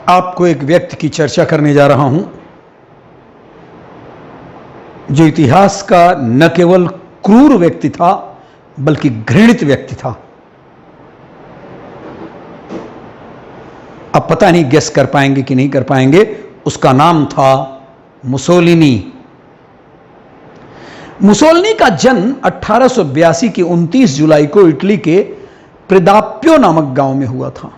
आपको एक व्यक्ति की चर्चा करने जा रहा हूं जो इतिहास का न केवल क्रूर व्यक्ति था बल्कि घृणित व्यक्ति था। अब पता नहीं गेस कर पाएंगे कि नहीं कर पाएंगे। उसका नाम था मुसोलिनी। मुसोलिनी का जन्म 1882 की 29 जुलाई को इटली के प्रेदाप्यो नामक गांव में हुआ था।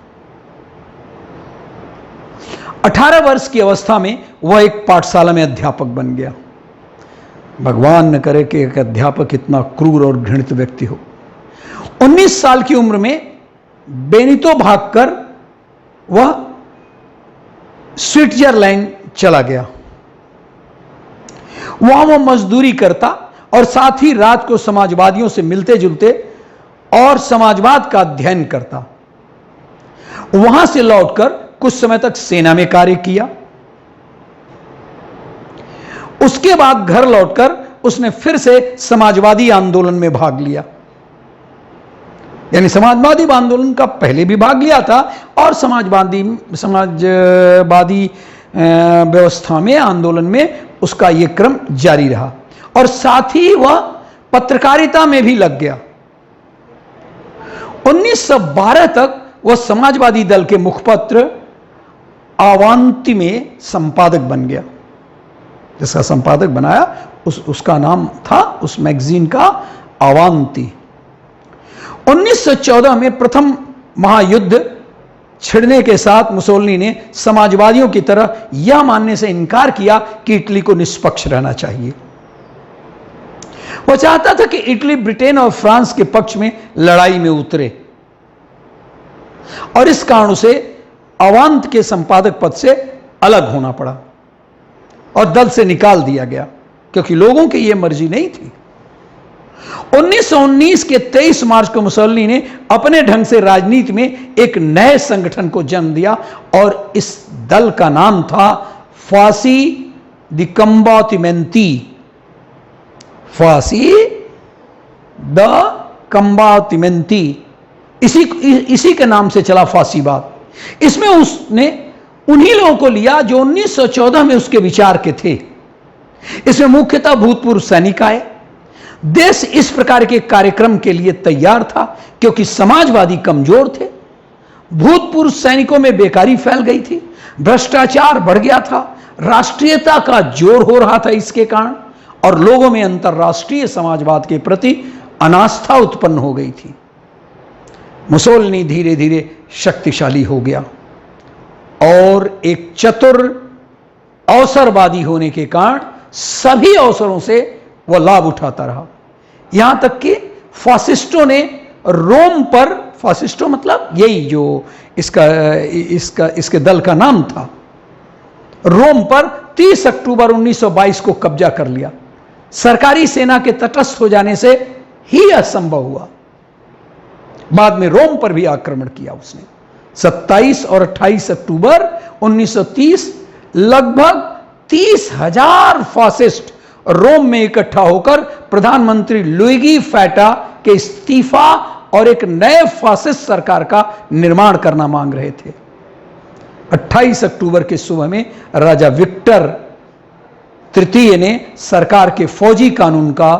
18 वर्ष की अवस्था में वह एक पाठशाला में अध्यापक बन गया। भगवान न करे कि एक अध्यापक इतना क्रूर और घृणित व्यक्ति हो। 19 साल की उम्र में बेनितो भागकर वह स्विट्जरलैंड चला गया। वहां वह मजदूरी करता और साथ ही रात को समाजवादियों से मिलते जुलते और समाजवाद का अध्ययन करता। वहां से लौटकर कुछ समय तक सेना में कार्य किया। उसके बाद घर लौटकर उसने फिर से समाजवादी आंदोलन में भाग लिया। यानी समाजवादी आंदोलन का पहले भी भाग लिया था और समाजवादी व्यवस्था में आंदोलन में उसका यह क्रम जारी रहा और साथ ही वह पत्रकारिता में भी लग गया। 1912 तक वह समाजवादी दल के मुखपत्र अवांती में संपादक बन गया। जिसका संपादक बनाया उसका नाम था उस मैगजीन का अवांती। 1914 में प्रथम महायुद्ध छिड़ने के साथ मुसोलिनी ने समाजवादियों की तरह यह मानने से इनकार किया कि इटली को निष्पक्ष रहना चाहिए। वह चाहता था कि इटली ब्रिटेन और फ्रांस के पक्ष में लड़ाई में उतरे और इस कारण से अवांत के संपादक पद से अलग होना पड़ा और दल से निकाल दिया गया क्योंकि लोगों की यह मर्जी नहीं थी। 1919 के 23 मार्च को मुसोलिनी ने अपने ढंग से राजनीति में एक नए संगठन को जन्म दिया और इस दल का नाम था फासी द कंबातिमेंती। फासी द कंबातिमेंती, इसी के नाम से चला फासीवाद। इसमें उसने उन्हीं लोगों को लिया जो 1914 में उसके विचार के थे। इसमें मुख्यतः भूतपूर्व सैनिक आए। देश इस प्रकार के कार्यक्रम के लिए तैयार था क्योंकि समाजवादी कमजोर थे। भूतपूर्व सैनिकों में बेकारी फैल गई थी, भ्रष्टाचार बढ़ गया था, राष्ट्रीयता का जोर हो रहा था इसके कारण, और लोगों में अंतर्राष्ट्रीय समाजवाद के प्रति अनास्था उत्पन्न हो गई थी। मुसोलिनी धीरे धीरे शक्तिशाली हो गया और एक चतुर अवसरवादी होने के कारण सभी अवसरों से वह लाभ उठाता रहा। यहां तक कि फासिस्टों ने रोम पर, फासिस्टों मतलब यही जो इसके दल का नाम था, रोम पर 30 अक्टूबर 1922 को कब्जा कर लिया। सरकारी सेना के तटस्थ हो जाने से ही असंभव हुआ। बाद में रोम पर भी आक्रमण किया उसने। 27 और 28 अक्टूबर 1930 लगभग 30,000 फासिस्ट रोम में इकट्ठा होकर प्रधानमंत्री लुइगी फैटा के इस्तीफा और एक नए फासिस्ट सरकार का निर्माण करना मांग रहे थे। 28 अक्टूबर के सुबह में राजा विक्टर तृतीय ने सरकार के फौजी कानून का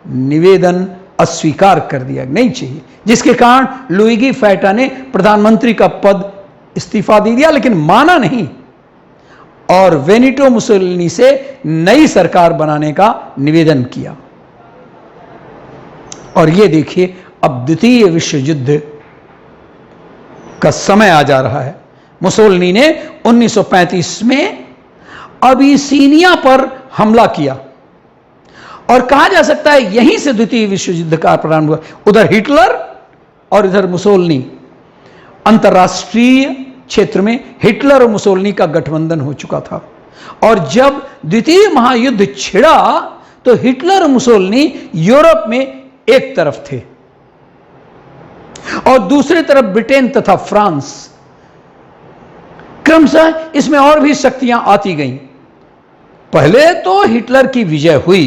निवेदन अस्वीकार कर दिया, नहीं चाहिए, जिसके कारण लुइगी फैटा ने प्रधानमंत्री का पद इस्तीफा दे दिया, लेकिन माना नहीं और बेनिटो मुसोलिनी से नई सरकार बनाने का निवेदन किया। और यह देखिए, अब द्वितीय विश्व युद्ध का समय आ जा रहा है। मुसोलिनी ने 1935 में अबिसीनिया पर हमला किया और कहा जा सकता है यहीं से द्वितीय विश्व युद्ध का प्रारंभ हुआ। उधर हिटलर और इधर मुसोलिनी। अंतर्राष्ट्रीय क्षेत्र में हिटलर और मुसोलिनी का गठबंधन हो चुका था और जब द्वितीय महायुद्ध छिड़ा तो हिटलर और मुसोलिनी यूरोप में एक तरफ थे और दूसरी तरफ ब्रिटेन तथा फ्रांस। क्रमशः इसमें और भी शक्तियां आती गईं। पहले तो हिटलर की विजय हुई,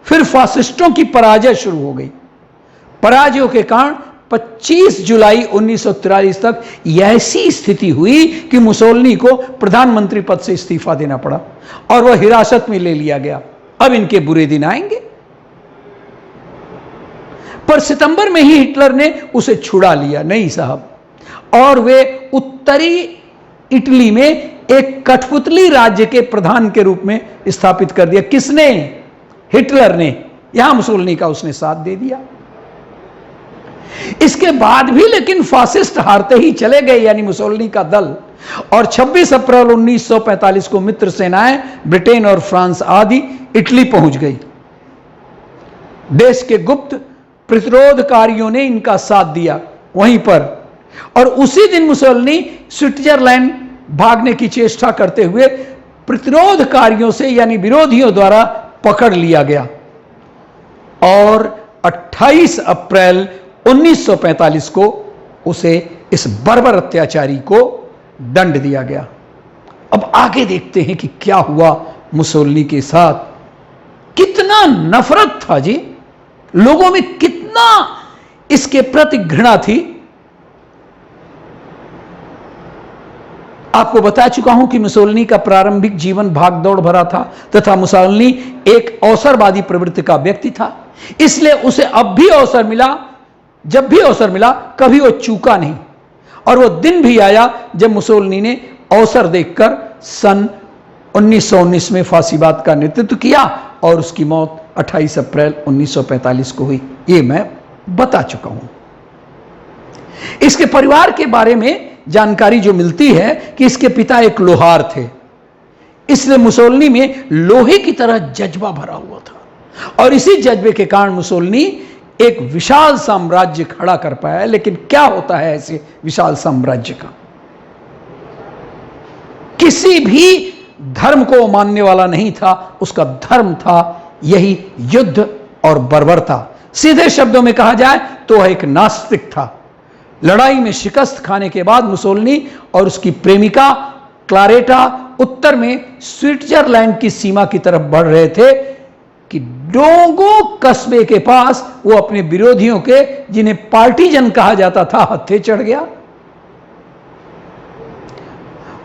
फिर फासिस्टों की पराजय शुरू हो गई। पराजयों के कारण 25 जुलाई 1943 तक ऐसी स्थिति हुई कि मुसोलिनी को प्रधानमंत्री पद से इस्तीफा देना पड़ा और वह हिरासत में ले लिया गया। अब इनके बुरे दिन आएंगे। पर सितंबर में ही हिटलर ने उसे छुड़ा लिया। नहीं साहब, और वे उत्तरी इटली में एक कठपुतली राज्य के प्रधान के रूप में स्थापित कर दिया। किसने? हिटलर ने। यहां मुसोलिनी का उसने साथ दे दिया। इसके बाद भी लेकिन फासिस्ट हारते ही चले गए, यानी मुसोलिनी का दल। और 26 अप्रैल 1945 को मित्र सेनाएं ब्रिटेन और फ्रांस आदि इटली पहुंच गई। देश के गुप्त प्रतिरोधकारियों ने इनका साथ दिया वहीं पर, और उसी दिन मुसोलिनी स्विट्जरलैंड भागने की चेष्टा करते हुए प्रतिरोधकारियों से यानी विरोधियों द्वारा पकड़ लिया गया और 28 अप्रैल 1945 को उसे इस बर्बर अत्याचारी को दंड दिया गया। अब आगे देखते हैं कि क्या हुआ मुसोलिनी के साथ। कितना नफरत था जी, लोगों में कितना इसके प्रति घृणा थी। आपको बता चुका हूं कि मुसोलिनी का प्रारंभिक जीवन भागदौड़ भरा था तथा मुसोलिनी एक अवसरवादी प्रवृत्ति का व्यक्ति था। इसलिए उसे अब भी अवसर मिला, जब भी अवसर मिला कभी वो चूका नहीं। और वो दिन भी आया जब मुसोलिनी ने अवसर देखकर सन 1919 में फांसीवाद का नेतृत्व किया और उसकी मौत 28 अप्रैल 1945 को हुई। ये मैं बता चुका हूं। इसके परिवार के बारे में जानकारी जो मिलती है कि इसके पिता एक लोहार थे, इसलिए मुसोलिनी में लोहे की तरह जज्बा भरा हुआ था और इसी जज्बे के कारण मुसोलिनी एक विशाल साम्राज्य खड़ा कर पाया। लेकिन क्या होता है ऐसे विशाल साम्राज्य का? किसी भी धर्म को मानने वाला नहीं था, उसका धर्म था यही युद्ध और बर्बरता। सीधे शब्दों में कहा जाए तो वह एक नास्तिक था। लड़ाई में शिकस्त खाने के बाद मुसोलिनी और उसकी प्रेमिका क्लारेटा उत्तर में स्विट्जरलैंड की सीमा की तरफ बढ़ रहे थे कि डोंगो कस्बे के पास वो अपने विरोधियों के, जिन्हें पार्टीजन कहा जाता था, हत्थे चढ़ गया।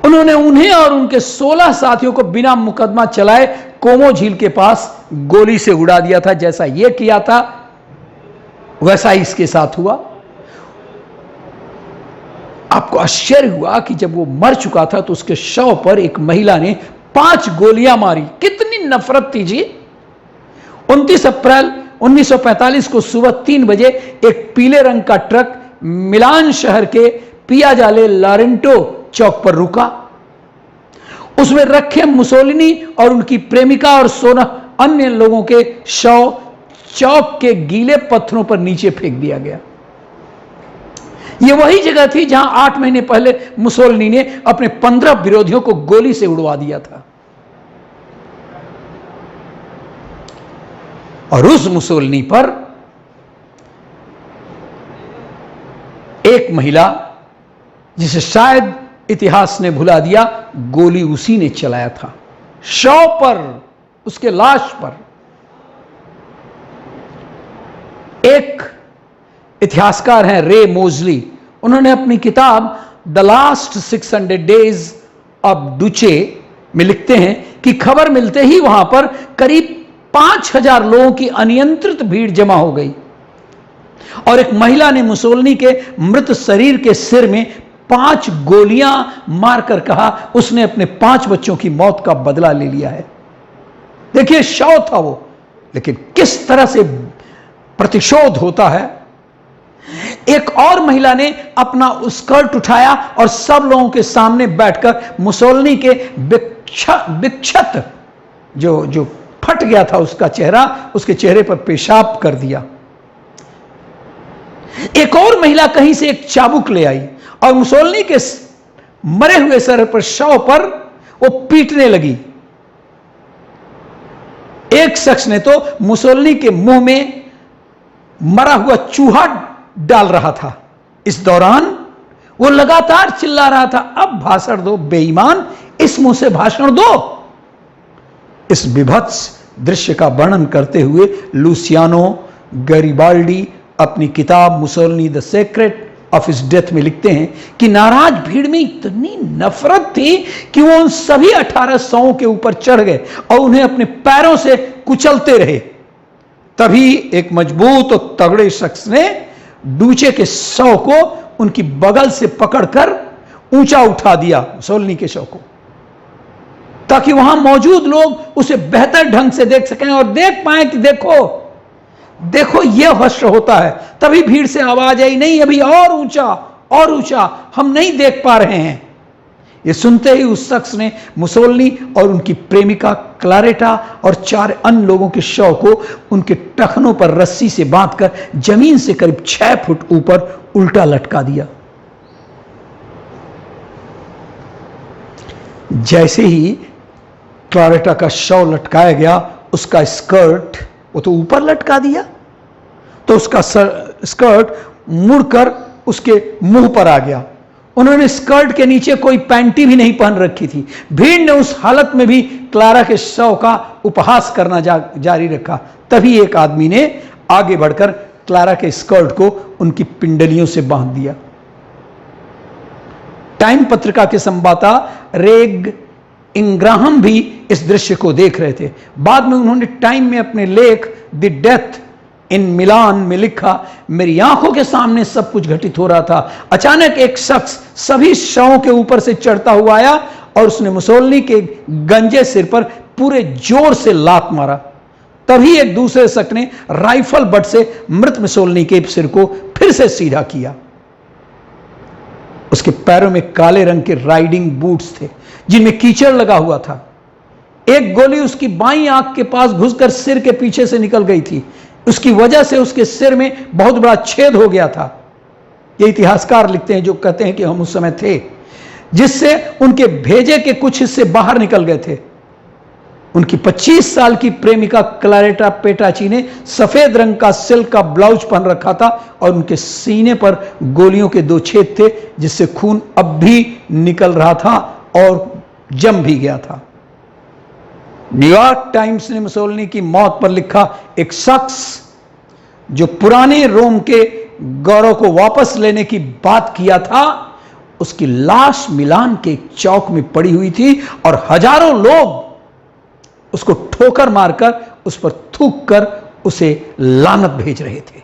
उन्होंने उन्हें और उनके 16 साथियों को बिना मुकदमा चलाए कोमो झील के पास गोली से उड़ा दिया था। जैसा यह किया था वैसा ही इसके साथ हुआ। आपको आश्चर्य हुआ कि जब वो मर चुका था तो उसके शव पर एक महिला ने 5 गोलियां मारी। कितनी नफरत थी जी। 29 अप्रैल 1945 को सुबह 3 बजे एक पीले रंग का ट्रक मिलान शहर के पियाजाले लारेंटो चौक पर रुका। उसमें रखे मुसोलिनी और उनकी प्रेमिका और 16 अन्य लोगों के शव चौक के गीले पत्थरों पर नीचे फेंक दिया गया। यह वही जगह थी जहां 8 महीने पहले मुसोलिनी ने अपने 15 विरोधियों को गोली से उड़वा दिया था। और उस मुसोलिनी पर एक महिला, जिसे शायद इतिहास ने भुला दिया, गोली उसी ने चलाया था। शव पर, उसके लाश पर। एक इतिहासकार हैं रे मोजली, उन्होंने अपनी किताब द लास्ट 600 डेज ऑफ डुचे में लिखते हैं कि खबर मिलते ही वहां पर करीब 5000 लोगों की अनियंत्रित भीड़ जमा हो गई और एक महिला ने मुसोलिनी के मृत शरीर के सिर में 5 गोलियां मारकर कहा उसने अपने 5 बच्चों की मौत का बदला ले लिया है। देखिए, शव था वो, लेकिन किस तरह से प्रतिशोध होता है। एक और महिला ने अपना स्कर्ट उठाया और सब लोगों के सामने बैठकर मुसोलिनी के विक्षत जो फट गया था उसका चेहरा, उसके चेहरे पर पेशाब कर दिया। एक और महिला कहीं से एक चाबुक ले आई और मुसोलिनी के मरे हुए सर पर, शव पर वो पीटने लगी। एक शख्स ने तो मुसोलिनी के मुंह में मरा हुआ चूहा डाल रहा था। इस दौरान वो लगातार चिल्ला रहा था, अब भाषण दो बेईमान, इस मुंह से भाषण दो। इस विभत्स दृश्य का वर्णन करते हुए लुसियानो, गैरिबाल्डी अपनी किताब Mussolini the secret of his death में लिखते हैं कि नाराज भीड़ में इतनी नफरत थी कि वो उन सभी 18 शवों के ऊपर चढ़ गए और उन्हें अपने पैरों से कुचलते रहे। तभी एक मजबूत और तगड़े शख्स ने डूचे के शव को उनकी बगल से पकड़कर ऊंचा उठा दिया, मुसोलिनी के शव को, ताकि वहां मौजूद लोग उसे बेहतर ढंग से देख सकें और देख पाए कि देखो देखो यह वस्त्र होता है। तभी भीड़ से आवाज आई, नहीं अभी और ऊंचा, हम नहीं देख पा रहे हैं। यह सुनते ही उस शख्स ने मुसोलिनी और उनकी प्रेमिका क्लारेटा और 4 अन्य लोगों के शव को उनके टखनों पर रस्सी से बांधकर जमीन से करीब 6 फुट ऊपर उल्टा लटका दिया। जैसे ही क्लारेटा का शव लटकाया गया, उसका स्कर्ट वो तो ऊपर लटका दिया, तो उसका स्कर्ट मुड़कर उसके मुंह पर आ गया। उन्होंने स्कर्ट के नीचे कोई पैंटी भी नहीं पहन रखी थी। भीड़ ने उस हालत में भी क्लारा के शव का उपहास करना जारी रखा। तभी एक आदमी ने आगे बढ़कर क्लारा के स्कर्ट को उनकी पिंडलियों से बांध दिया। टाइम पत्रिका के संवाददाता रेग इंग्राहम भी इस दृश्य को देख रहे थे। बाद में उन्होंने टाइम में अपने लेख द डेथ इन मिलान में लिखा, मेरी आंखों के सामने सब कुछ घटित हो रहा था। अचानक एक शख्स सभी शवों के ऊपर से चढ़ता हुआ आया और उसने मुसोलिनी के गंजे सिर पर पूरे जोर से लात मारा। तभी एक दूसरे शख्स ने राइफल बट से मृत मुसोलिनी के सिर को फिर से सीधा किया। उसके पैरों में काले रंग के राइडिंग बूट्स थे जिनमें कीचड़ लगा हुआ था। एक गोली उसकी बाईं आंख के पास घुसकर सिर के पीछे से निकल गई थी। उसकी वजह से उसके सिर में बहुत बड़ा छेद हो गया था। ये इतिहासकार लिखते हैं जो कहते हैं कि हम उस समय थे, जिससे उनके भेजे के कुछ हिस्से बाहर निकल गए थे। उनकी 25 साल की प्रेमिका क्लारेटा पेटाची ने सफेद रंग का सिल्क का ब्लाउज पहन रखा था और उनके सीने पर गोलियों के 2 छेद थे, जिससे खून अब भी निकल रहा था और जम भी गया था। न्यूयॉर्क टाइम्स ने मुसोलिनी की मौत पर लिखा, एक शख्स जो पुराने रोम के गौरव को वापस लेने की बात किया था, उसकी लाश मिलान के चौक में पड़ी हुई थी और हजारों लोग उसको ठोकर मारकर उस पर थूक कर उसे लानत भेज रहे थे।